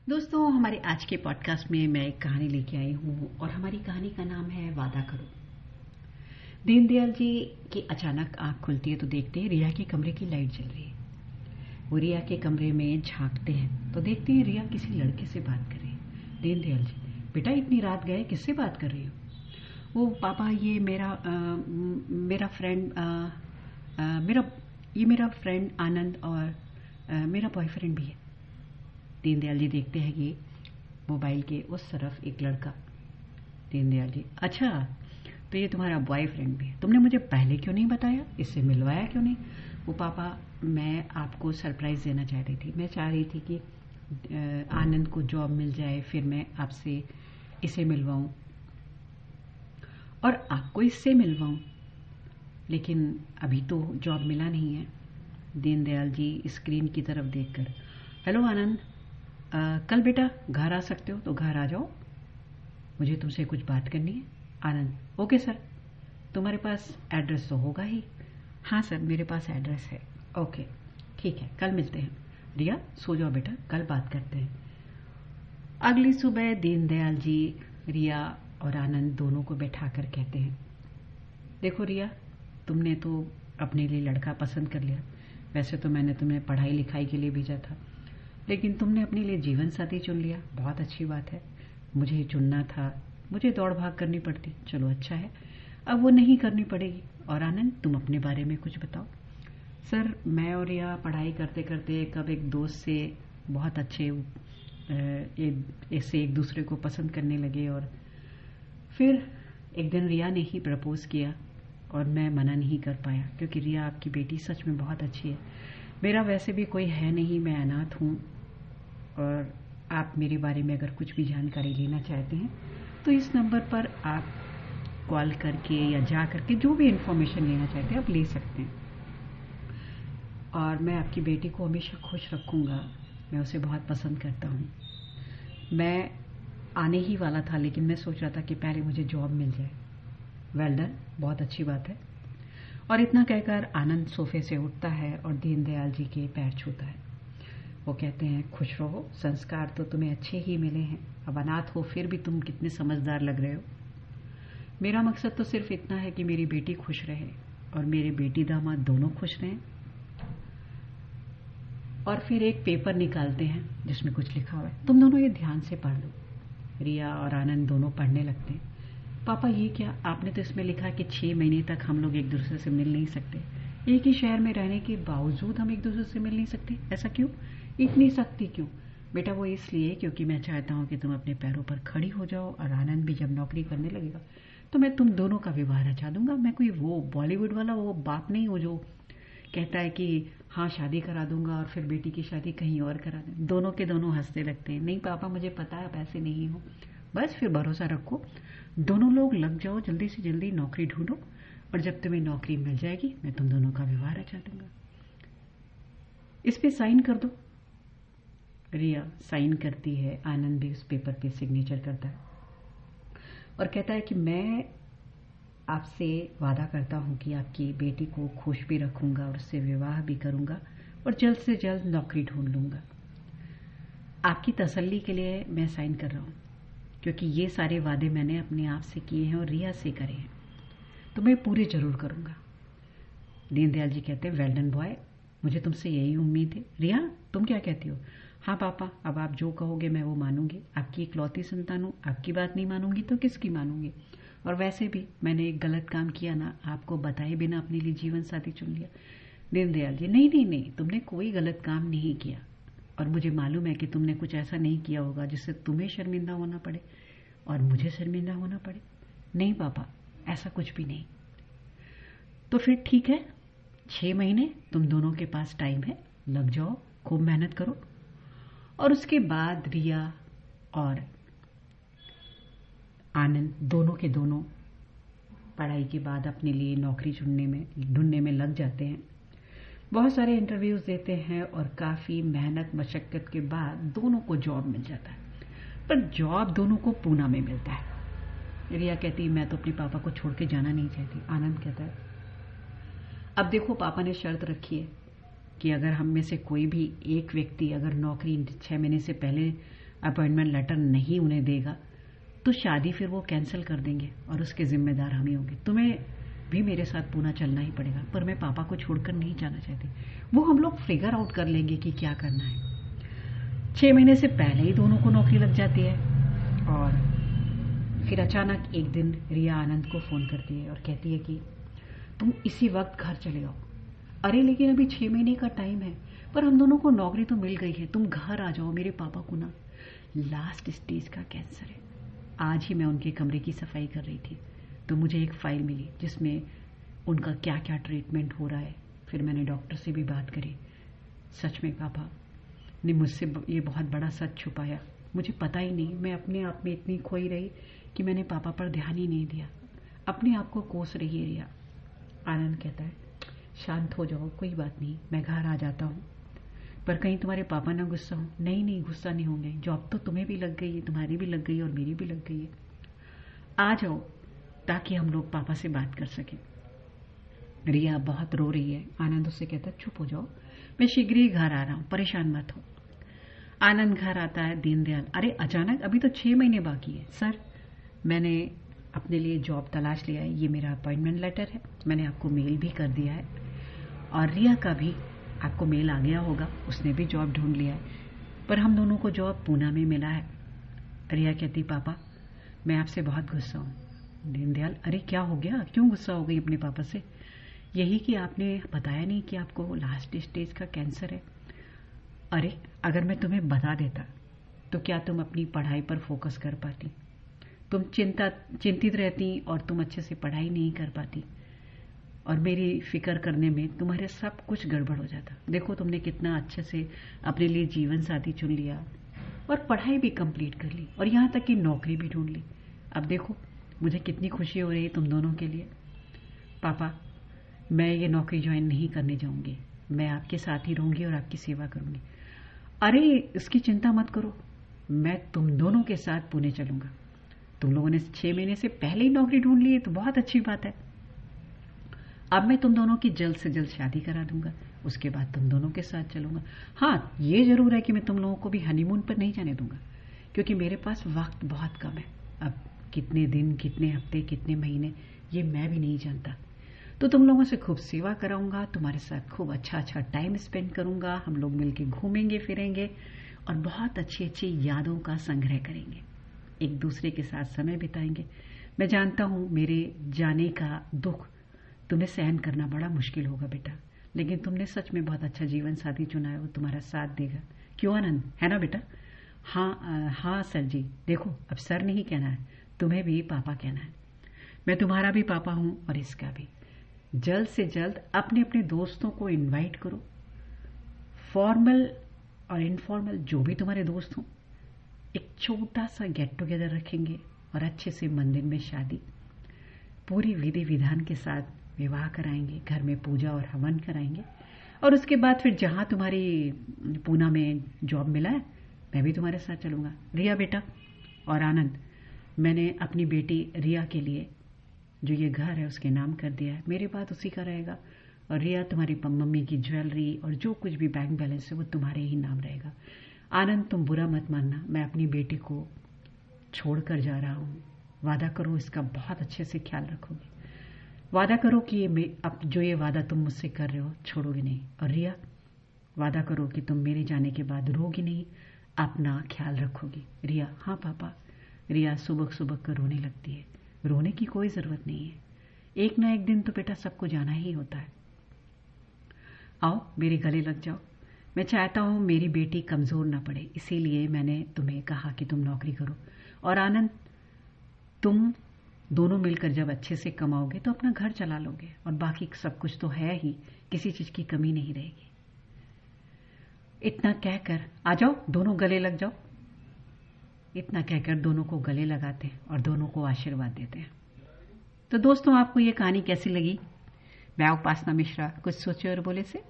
दोस्तों, हमारे आज के पॉडकास्ट में मैं एक कहानी लेके आई हूँ और हमारी कहानी का नाम है वादा करो। दीनदयाल जी की अचानक आंख खुलती है तो देखते हैं रिया के कमरे की लाइट जल रही है। वो रिया के कमरे में झांकते हैं तो देखते हैं रिया किसी लड़के से बात कर रही है। दीनदयाल जी, बेटा इतनी रात गए, किससे बात कर रही हो? वो पापा, ये मेरा फ्रेंड मेरा फ्रेंड आनंद और मेरा बॉयफ्रेंड भी है। दीनदयाल जी देखते हैं कि मोबाइल के उस तरफ एक लड़का। दीनदयाल जी, अच्छा तो ये तुम्हारा बॉयफ्रेंड भी है, तुमने मुझे पहले क्यों नहीं बताया, इससे मिलवाया क्यों नहीं? वो पापा, मैं आपको सरप्राइज़ देना चाह रही थी। मैं चाह रही थी कि आनंद को जॉब मिल जाए, फिर मैं आपसे इसे मिलवाऊं और आपको इससे मिलवाऊं, लेकिन अभी तो जॉब मिला नहीं है। दीनदयाल जी स्क्रीन की तरफ देखकर, हेलो आनंद, कल बेटा घर आ सकते हो तो घर आ जाओ, मुझे तुमसे कुछ बात करनी है। आनंद, ओके सर, तुम्हारे पास एड्रेस तो होगा ही? हाँ सर, मेरे पास एड्रेस है। ओके, ठीक है, कल मिलते हैं। रिया, सो जाओ बेटा, कल बात करते हैं। अगली सुबह दीनदयाल जी रिया और आनंद दोनों को बैठाकर कहते हैं, देखो रिया, तुमने तो अपने लिए लड़का पसंद कर लिया। वैसे तो मैंने तुम्हें पढ़ाई लिखाई के लिए भेजा था, लेकिन तुमने अपने लिए जीवन साथी चुन लिया, बहुत अच्छी बात है। मुझे चुनना था, मुझे दौड़ भाग करनी पड़ती, चलो अच्छा है, अब वो नहीं करनी पड़ेगी। और आनंद, तुम अपने बारे में कुछ बताओ। सर, मैं और रिया पढ़ाई करते करते कब एक दोस्त से बहुत अच्छे ऐसे एक दूसरे को पसंद करने लगे, और फिर एक दिन रिया ने ही प्रपोज किया और मैं मना नहीं कर पाया, क्योंकि रिया आपकी बेटी सच में बहुत अच्छी है। मेरा वैसे भी कोई है नहीं, मैं अनाथ हूँ, और आप मेरे बारे में अगर कुछ भी जानकारी लेना चाहते हैं तो इस नंबर पर आप कॉल करके या जा करके जो भी इन्फॉर्मेशन लेना चाहते हैं आप ले सकते हैं, और मैं आपकी बेटी को हमेशा खुश रखूँगा। मैं उसे बहुत पसंद करता हूँ। मैं आने ही वाला था, लेकिन मैं सोच रहा था कि पहले मुझे जॉब मिल जाए। वेल डन, बहुत अच्छी बात है। और इतना कहकर आनंद सोफे से उठता है और दीनदयाल जी के पैर छूता है। वो कहते हैं, खुश रहो, संस्कार तो तुम्हें अच्छे ही मिले हैं, अब अनाथ हो फिर भी तुम कितने समझदार लग रहे हो। मेरा मकसद तो सिर्फ इतना है कि मेरी बेटी खुश रहे और मेरे बेटी दामाद दोनों खुश रहें। और फिर एक पेपर निकालते हैं जिसमें कुछ लिखा हुआ है, तुम दोनों ये ध्यान से पढ़ लो। रिया और आनंद दोनों पढ़ने लगते हैं। पापा, ये क्या, आपने तो इसमें लिखा कि 6 महीने तक हम लोग एक दूसरे से मिल नहीं सकते, एक ही शहर में रहने के बावजूद हम एक दूसरे से मिल नहीं सकते, ऐसा क्यों, इतनी सख्ती क्यों? बेटा, वो इसलिए क्योंकि मैं चाहता हूँ कि तुम अपने पैरों पर खड़ी हो जाओ, और आनंद भी जब नौकरी करने लगेगा तो मैं तुम दोनों का विवाह रचा दूंगा। मैं कोई वो बॉलीवुड वाला वो बाप नहीं हूँ जो कहता है कि हाँ शादी करा दूंगा और फिर बेटी की शादी कहीं और करा दें। दोनों के दोनों हंसते लगते हैं, नहीं पापा, मुझे पता है आप ऐसे नहीं हो, बस फिर भरोसा रखो, दोनों लोग लग जाओ, जल्दी से जल्दी नौकरी ढूंढो, और जब तुम्हें नौकरी मिल जाएगी मैं तुम दोनों का विवाह रचा दूंगा। इस पे साइन कर दो। रिया साइन करती है, आनंद भी उस पेपर पे सिग्नेचर करता है और कहता है कि मैं आपसे वादा करता हूँ कि आपकी बेटी को खुश भी रखूंगा और उससे विवाह भी करूंगा और जल्द से जल्द नौकरी ढूंढ लूंगा। आपकी तसल्ली के लिए मैं साइन कर रहा हूँ, क्योंकि ये सारे वादे मैंने अपने आप से किए हैं और रिया से करे हैं, तो मैं पूरे जरूर करूंगा। दीनदयाल जी कहते हैं, वेल डन बॉय, मुझे तुमसे यही उम्मीद है। रिया, तुम क्या कहती हो? हाँ पापा, अब आप जो कहोगे मैं वो मानूंगी, आपकी इकलौती संतान हूँ, आपकी बात नहीं मानूंगी तो किसकी मानूंगी? और वैसे भी मैंने एक गलत काम किया ना, आपको बताए बिना अपने लिए जीवन साथी चुन लिया। दीनदयाल जी, नहीं नहीं नहीं, तुमने कोई गलत काम नहीं किया, और मुझे मालूम है कि तुमने कुछ ऐसा नहीं किया होगा जिससे तुम्हें शर्मिंदा होना पड़े और मुझे शर्मिंदा होना पड़े। नहीं पापा, ऐसा कुछ भी नहीं। तो फिर ठीक है, 6 महीने तुम दोनों के पास टाइम है, लग जाओ, खूब मेहनत करो। और उसके बाद रिया और आनंद दोनों के दोनों पढ़ाई के बाद अपने लिए नौकरी ढूंढने में लग जाते हैं। बहुत सारे इंटरव्यूज देते हैं और काफ़ी मेहनत मशक्क़त के बाद दोनों को जॉब मिल जाता है, पर जॉब दोनों को पूना में मिलता है। रिया कहती, मैं तो अपने पापा को छोड़ के जाना नहीं चाहती। आनंद कहता है, अब देखो, पापा ने शर्त रखी है कि अगर हम में से कोई भी एक व्यक्ति अगर नौकरी 6 महीने से पहले अपॉइंटमेंट लेटर नहीं उन्हें देगा तो शादी फिर वो कैंसिल कर देंगे और उसके जिम्मेदार हम ही होंगे। तुम्हें भी मेरे साथ पूना चलना ही पड़ेगा, पर मैं पापा को छोड़कर नहीं जाना चाहती। वो हम लोग फिगर आउट कर लेंगे कि क्या करना है। 6 महीने से पहले ही दोनों को नौकरी लग जाती है और फिर अचानक एक दिन रिया आनंद को फ़ोन करती है और कहती है कि तुम इसी वक्त घर चले आओ। अरे लेकिन अभी 6 महीने का टाइम है, पर हम दोनों को नौकरी तो मिल गई है, तुम घर आ जाओ, मेरे पापा को ना लास्ट स्टेज का कैंसर है। आज ही मैं उनके कमरे की सफाई कर रही थी तो मुझे एक फ़ाइल मिली जिसमें उनका क्या क्या ट्रीटमेंट हो रहा है। फिर मैंने डॉक्टर से भी बात करी। सच में पापा ने मुझसे ये बहुत बड़ा सच छुपाया। मुझे पता ही नहीं, मैं अपने आप में इतनी खोई रही कि मैंने पापा पर ध्यान ही नहीं दिया। अपने आप को कोस रही है रिया। आनंद कहता है शांत हो जाओ, कोई बात नहीं, मैं घर आ जाता हूँ, पर कहीं तुम्हारे पापा ना गुस्सा हो। नहीं नहीं, गुस्सा नहीं होंगे, जॉब तो तुम्हें भी लग गई है, तुम्हारी भी लग गई है और मेरी भी लग गई है। आ जाओ ताकि हम लोग पापा से बात कर सकें। रिया बहुत रो रही है। आनंद उससे कहता है चुप हो जाओ, मैं शीघ्र ही घर आ रहा हूँ, परेशान मत हो। आनंद घर आता है। दीनदयाल अरे अचानक, अभी तो 6 महीने बाकी है। सर मैंने अपने लिए जॉब तलाश लिया है, ये मेरा अपॉइंटमेंट लेटर है, मैंने आपको मेल भी कर दिया है और रिया का भी आपको मेल आ गया होगा, उसने भी जॉब ढूंढ लिया है, पर हम दोनों को जॉब पूना में मिला है। रिया कहती पापा मैं आपसे बहुत गुस्सा हूँ। दीनदयाल अरे क्या हो गया, क्यों गुस्सा हो गई अपने पापा से? यही कि आपने बताया नहीं कि आपको लास्ट स्टेज का कैंसर है। अरे अगर मैं तुम्हें बता देता तो क्या तुम अपनी पढ़ाई पर फोकस कर पाती? तुम चिंतित रहती और तुम अच्छे से पढ़ाई नहीं कर पाती और मेरी फिक्र करने में तुम्हारे सब कुछ गड़बड़ हो जाता। देखो तुमने कितना अच्छे से अपने लिए जीवन साथी चुन लिया और पढ़ाई भी कंप्लीट कर ली और यहाँ तक कि नौकरी भी ढूंढ ली। अब देखो मुझे कितनी खुशी हो रही है तुम दोनों के लिए। पापा मैं ये नौकरी ज्वाइन नहीं करने जाऊंगी, मैं आपके साथ ही रहूंगी और आपकी सेवा करूंगी। अरे इसकी चिंता मत करो, मैं तुम दोनों के साथ पुणे चलूंगा। तुम लोगों ने 6 महीने से पहले ही नौकरी ढूंढ ली है तो बहुत अच्छी बात है। अब मैं तुम दोनों की जल्द से जल्द शादी करा दूंगा, उसके बाद तुम दोनों के साथ चलूंगा। हाँ ये जरूर है कि मैं तुम लोगों को भी हनीमून पर नहीं जाने दूंगा, क्योंकि मेरे पास वक्त बहुत कम है। अब कितने दिन, कितने हफ्ते, कितने महीने, ये मैं भी नहीं जानता। तो तुम लोगों से खूब सेवा कराऊंगा, तुम्हारे साथ खूब अच्छा अच्छा टाइम स्पेंड करूंगा, हम लोग मिलके घूमेंगे फिरेंगे और बहुत अच्छी अच्छी यादों का संग्रह करेंगे, एक दूसरे के साथ समय बिताएंगे। मैं जानता हूं मेरे जाने का दुख तुम्हें सहन करना बड़ा मुश्किल होगा बेटा, लेकिन तुमने सच में बहुत अच्छा जीवन साथी चुना है, वो तुम्हारा साथ देगा। क्यों आनंद, है ना बेटा? हाँ सर जी। देखो अब सर नहीं कहना है, तुम्हें भी पापा कहना है। मैं तुम्हारा भी पापा हूं और इसका भी। जल्द से जल्द अपने अपने दोस्तों को इनवाइट करो, फॉर्मल और इनफॉर्मल जो भी तुम्हारे दोस्त हों। एक छोटा सा गेट टुगेदर रखेंगे और अच्छे से मंदिर में शादी, पूरी विधि विधान के साथ विवाह कराएंगे, घर में पूजा और हवन कराएंगे और उसके बाद फिर जहां तुम्हारी पूना में जॉब मिला है मैं भी तुम्हारे साथ चलूंगा। रिया बेटा और आनंद, मैंने अपनी बेटी रिया के लिए जो ये घर है उसके नाम कर दिया है, मेरे बाद उसी का रहेगा। और रिया तुम्हारी मम्मी की ज्वेलरी और जो कुछ भी बैंक बैलेंस है वो तुम्हारे ही नाम रहेगा। आनंद तुम बुरा मत मानना, मैं अपनी बेटी को छोड़कर जा रहा हूँ, वादा करो इसका बहुत अच्छे से ख्याल रखोगे। वादा करो कि अब जो ये वादा तुम मुझसे कर रहे हो छोड़ोगे नहीं। और रिया वादा करो कि तुम मेरे जाने के बाद रोगी नहीं, अपना ख्याल रखोगी। रिया हाँ पापा। रिया सुबह सुबह कर रोने लगती है। रोने की कोई जरूरत नहीं है, एक ना एक दिन तो बेटा सबको जाना ही होता है। आओ मेरे गले लग जाओ। मैं चाहता हूं मेरी बेटी कमजोर ना पड़े, इसीलिए मैंने तुम्हें कहा कि तुम नौकरी करो। और आनंद तुम दोनों मिलकर जब अच्छे से कमाओगे तो अपना घर चला लोगे और बाकी सब कुछ तो है ही, किसी चीज की कमी नहीं रहेगी। इतना कहकर आ जाओ, दोनों गले लग जाओ। इतना कहकर दोनों को गले लगाते हैं और दोनों को आशीर्वाद देते हैं। तो दोस्तों आपको ये कहानी कैसी लगी? मैं उपासना मिश्रा, कुछ सोचे और बोले से